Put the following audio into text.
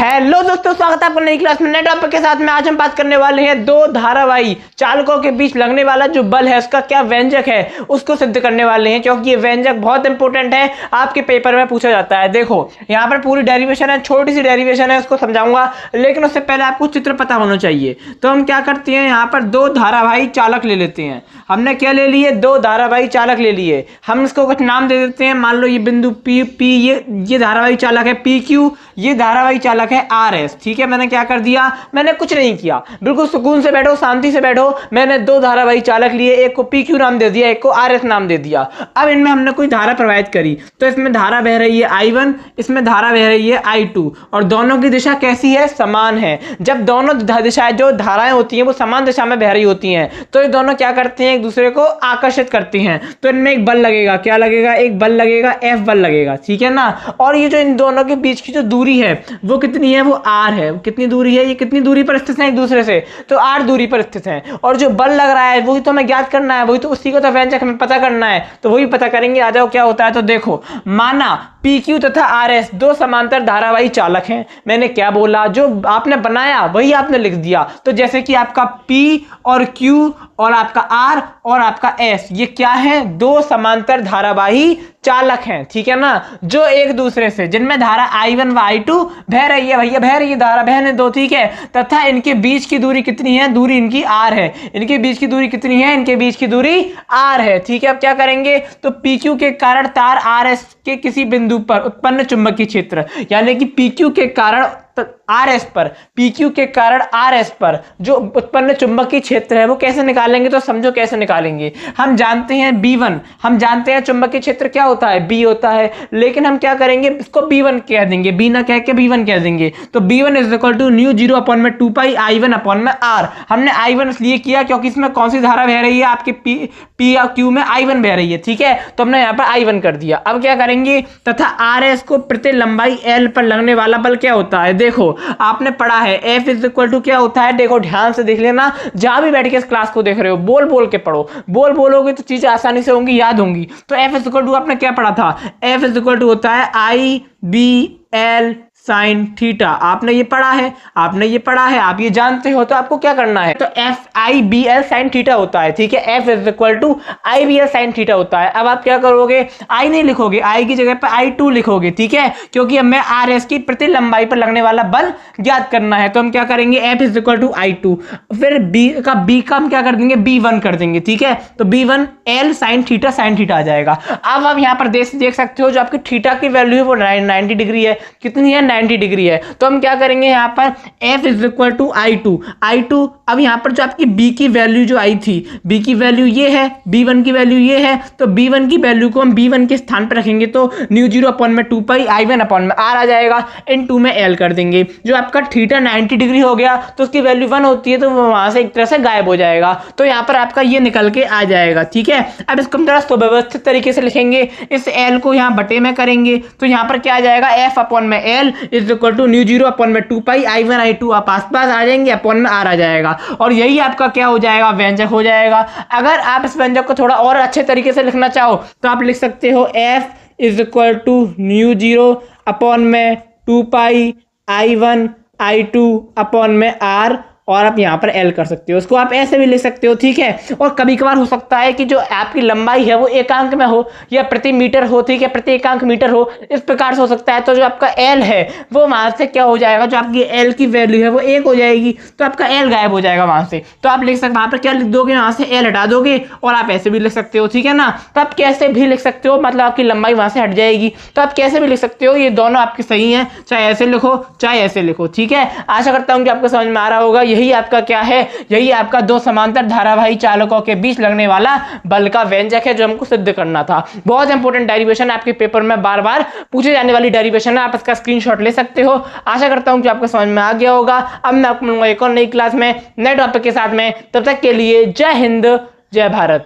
Hello दोस्तों, स्वागत है आपका नई क्लास में नए टॉपिक के साथ में। आज हम बात करने वाले हैं दो धारावाही चालकों के बीच लगने वाला जो बल है उसका क्या व्यंजक है उसको सिद्ध करने वाले हैं, क्योंकि ये व्यंजक बहुत इंपॉर्टेंट है, आपके पेपर में पूछा जाता है। देखो यहाँ पर पूरी डेरिवेशन है, छोटी सी डेरिवेशन है, उसको समझाऊंगा, लेकिन उससे पहले आपको चित्र पता होना चाहिए। तो हम क्या करते हैं, यहाँ पर दो धारावाही चालक ले लेते हैं। हमने क्या ले लिए, दो धारावाही चालक ले लिए। हम इसको कुछ नाम दे देते हैं। मान लो ये बिंदु पी ये धारावाही चालक है पी क्यू, ये धारावाही चालक है आर एस। ठीक है, मैंने क्या कर दिया, मैंने कुछ नहीं किया, बिल्कुल सुकून से बैठो, शांति से बैठो। मैंने दो धारावाही चालक लिए, एक को पी क्यू नाम दे दिया, एक को आर एस नाम दे दिया। अब इनमें हमने कोई धारा प्रवाहित करी, तो इसमें धारा बह रही है I1, इसमें धारा बह रही है I2, और दोनों की दिशा कैसी है, समान है। जब दोनों दिशाएं जो धाराएं होती हैं वो समान दिशा में बह रही होती हैं, तो ये दोनों क्या करते हैं, एक दूसरे को आकर्षित करती हैं। तो इनमें एक बल लगेगा, क्या लगेगा, एक बल लगेगा, F बल लगेगा। ठीक है ना। और ये जो इन दोनों के बीच की जो दूरी है वो कितनी है, वो R है। कितनी दूरी है, ये कितनी दूरी पर स्थित है एक दूसरे से, तो R दूरी पर स्थित है। और जो बल लग रहा है वही तो हमें ज्ञात करना है, वही तो उसी को तो व्यंजक हमें पता करना है, तो वही पता करेंगे। आ जाओ क्या होता है। तो देखो, माना PQ तथा RS दो समांतर धारावाही चालक हैं। मैंने क्या बोला, जो आपने बनाया वही आपने लिख दिया। तो जैसे कि आपका P और Q और आपका R और आपका S, ये क्या है, दो समांतर धारावाही चालक हैं। ठीक है ना, जो एक दूसरे से, जिनमें धारा I1 व I2 बह रही है, भैया बह रही है, धारा बहने दो। ठीक है, तथा इनके बीच की दूरी कितनी है, दूरी इनकी R है। इनके बीच की दूरी कितनी है, इनके बीच की दूरी R है। ठीक है, अब क्या करेंगे, तो PQ के कारण तार RS के किसी बिंदु पर उत्पन्न चुंबकीय क्षेत्र, यानी कि PQ के कारण RS पर, PQ के कारण RS पर जो उत्पन्न चुंबकीय क्षेत्र है वो कैसे निकालेंगे, तो समझो कैसे निकालेंगे। हम जानते हैं B1, हम जानते हैं चुंबकीय क्षेत्र क्या होता है, B होता है, लेकिन हम क्या करेंगे, इसको B1 कह देंगे, B ना कह के B1 कह देंगे। तो B1 is equal to mu 0 upon में 2 पाई I1 अपॉन में R। हमने I1 इसलिए किया क्योंकि इसमें कौन सी धारा बह रही है, आपके P और Q में I1 बह रही है। ठीक है, तो हमने यहाँ पर I1 कर दिया। अब क्या करेंगे, तथा RS को प्रति लंबाई L पर लगने वाला बल क्या होता है। देखो आपने पढ़ा है F इज इक्वल टू क्या होता है, देखो ध्यान से देख लेना, जहां भी बैठ के इस क्लास को देख रहे हो बोल बोल के पढ़ो, बोल बोलोगे तो चीजें आसानी से होंगी, याद होंगी। तो F इज इक्वल टू आपने क्या पढ़ा था, F इज इक्वल टू होता है IBL साइन थीटा। आपने ये पढ़ा है, आपने ये पढ़ा है, आप ये जानते हो, तो आपको क्या करना है, तो FIBL साइन थीटा होता है। ठीक है, F is equal to IBL sine theta होता है। अब आप क्या करोगे, I नहीं लिखोगे, I की जगह पर I2 लिखोगे। ठीक है, क्योंकि हमें RS की प्रति लंबाई पर लगने वाला बल ज्ञात करना है। तो हम क्या करेंगे, F is equal to I2, फिर B का हम क्या कर देंगे, B1 कर देंगे। ठीक है, तो B1 L साइन थीटा आ जाएगा। अब आप यहाँ पर देख सकते हो जो आपकी थीटा की वैल्यू है वो 90 डिग्री है। कितनी है, 90 डिग्री है। तो हम क्या करेंगे, यहाँ पर F is equal to I2। अब यहाँ पर जो आपकी B की वैल्यू जो आई थी, B की वैल्यू ये है, B1 की वैल्यू ये है, तो B1 की वैल्यू को हम B1 के स्थान पर रखेंगे, तो न्यू 0 अपॉन में 2 पाई I1 अपॉन में R आ जाएगा, इन 2 में L कर देंगे। जो आपका थीटा 90 डिग्री हो गया, तो उसकी वैल्यू 1 होती है, तो वो वहां से एक तरह से गायब हो जाएगा। तो यहाँ पर आपका ये निकल के आ जाएगा। ठीक है, अब इसको हम थोड़ा सुव्यवस्थित तरीके से लिखेंगे, इस L को यहाँ बटे में करेंगे, तो यहाँ पर क्या आ जाएगा, F अपॉन में L is equal to mu 0 upon में 2 पाई I1 I2, आप आसपास आ जाएंगे, अपॉन में R आ जाएगा, और यही आपका क्या हो जाएगा, व्यंजक हो जाएगा। अगर आप इस व्यंजक को थोड़ा और अच्छे तरीके से लिखना चाहो तो आप लिख सकते हो F is equal to mu 0 upon में 2 पाई I1 I2 अपॉन में R, और आप यहाँ पर L कर सकते हो, उसको आप ऐसे भी लिख सकते हो। ठीक है, और कभी कभार हो सकता है कि जो आपकी लंबाई है वो एकांक में हो या प्रति मीटर हो, ठीक है, प्रति एकांक मीटर हो, इस प्रकार से हो सकता है। तो जो आपका L है वो वहां से क्या हो जाएगा, जो आपकी L की वैल्यू है वो 1 हो जाएगी, तो आपका L गायब हो जाएगा वहां से। तो आप लिख सकते, वहां पर क्या लिख दोगे, वहां से L हटा दोगे, और आप ऐसे भी लिख सकते हो। ठीक है ना, तो आप कैसे भी लिख सकते हो, मतलब आपकी लंबाई वहां से हट जाएगी, तो आप कैसे भी लिख सकते हो, ये दोनों आपके सही है, चाहे ऐसे लिखो चाहे ऐसे लिखो। ठीक है, आशा करता हूँ कि आपको समझ में आ रहा होगा। यही आपका क्या है, यही आपका दो समांतर धारावाही चालकों के बीच लगने वाला बल का व्यंजक है, जो हमको सिद्ध करना था। बहुत इंपॉर्टेंट डेरिवेशन है, आपके पेपर में बार बार पूछे जाने वाली डेरिवेशन है, आप इसका स्क्रीनशॉट ले सकते हो। आशा करता हूं कि आपको समझ में आ गया होगा। अब मैं आपको मिलूंगा एक और नई क्लास में नए टॉपिक के साथ में, तब तक के लिए जय हिंद जय भारत।